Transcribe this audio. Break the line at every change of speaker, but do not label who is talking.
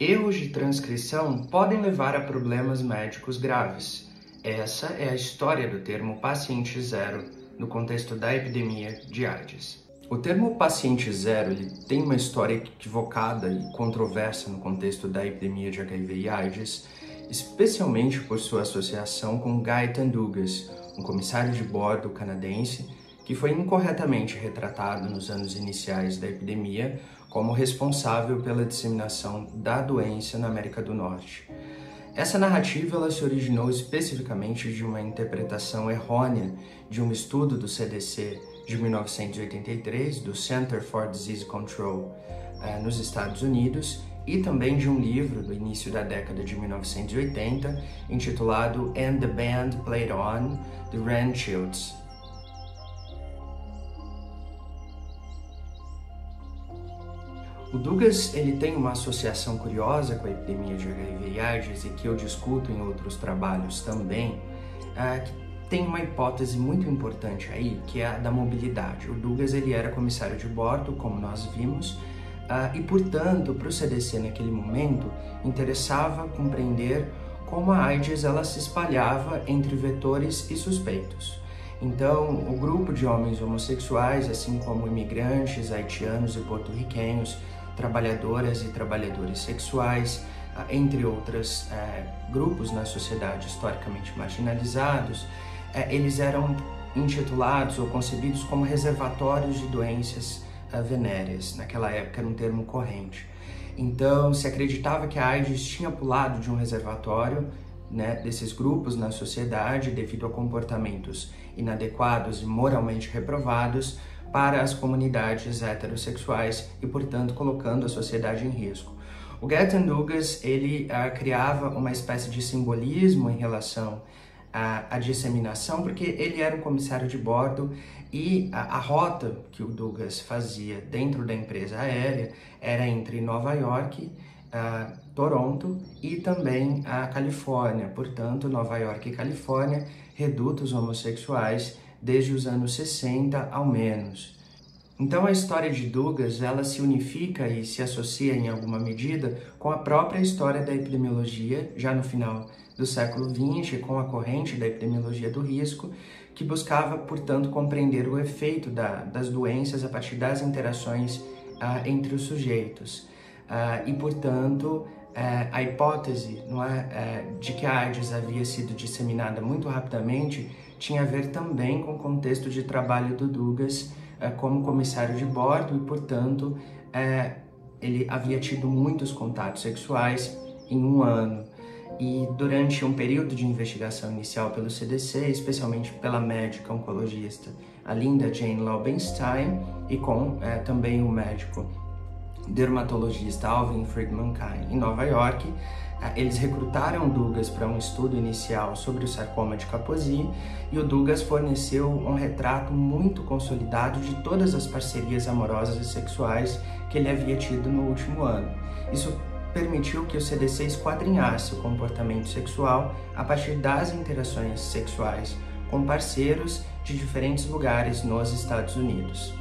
Erros de transcrição podem levar a problemas médicos graves. Essa é a história do termo paciente zero no contexto da epidemia de AIDS. O termo paciente zero ele tem uma história equivocada e controversa no contexto da epidemia de HIV e AIDS, especialmente por sua associação com Guyton Douglas, um comissário de bordo canadense que foi incorretamente retratado nos anos iniciais da epidemia como responsável pela disseminação da doença na América do Norte. Essa narrativa ela se originou especificamente de uma interpretação errônea de um estudo do CDC de 1983, do Center for Disease Control, nos Estados Unidos, e também de um livro do início da década de 1980, intitulado And the Band Played On, de Rand Shields. O Douglas ele tem uma associação curiosa com a epidemia de HIV e AIDS, e que eu discuto em outros trabalhos também, que tem uma hipótese muito importante aí, que é a da mobilidade. O Douglas ele era comissário de bordo, como nós vimos, e, portanto, para o CDC naquele momento, interessava compreender como a AIDS ela se espalhava entre vetores e suspeitos. Então, o grupo de homens homossexuais, assim como imigrantes, haitianos e porto-riquenhos, trabalhadoras e trabalhadores sexuais, entre outros grupos na sociedade historicamente marginalizados, eles eram intitulados ou concebidos como reservatórios de doenças venéreas. Naquela época era um termo corrente. Então, se acreditava que a AIDS tinha pulado de um reservatório, desses grupos na sociedade devido a comportamentos inadequados e moralmente reprovados para as comunidades heterossexuais e, portanto, colocando a sociedade em risco. O Guyton Douglas ele criava uma espécie de simbolismo em relação à disseminação, porque ele era um comissário de bordo e a rota que o Douglas fazia dentro da empresa aérea era entre Nova York, Toronto e também a Califórnia. Portanto, Nova York e Califórnia, redutos homossexuais desde os anos 60 ao menos. Então a história de Douglas ela se unifica e se associa em alguma medida com a própria história da epidemiologia, já no final do século XX, com a corrente da epidemiologia do risco, que buscava, portanto, compreender o efeito das doenças a partir das interações entre os sujeitos. E, portanto, a hipótese de que a AIDS havia sido disseminada muito rapidamente tinha a ver também com o contexto de trabalho do Douglas como comissário de bordo e, portanto, ele havia tido muitos contatos sexuais em um ano. E durante um período de investigação inicial pelo CDC, especialmente pela médica oncologista a Linda Jane Laubenstein e com também o médico dermatologista Alvin Friedman Kine em Nova York, eles recrutaram o Douglas para um estudo inicial sobre o sarcoma de Kaposi, e o Douglas forneceu um retrato muito consolidado de todas as parcerias amorosas e sexuais que ele havia tido no último ano. Isso permitiu que o CDC esquadrinhasse o comportamento sexual a partir das interações sexuais com parceiros de diferentes lugares nos Estados Unidos.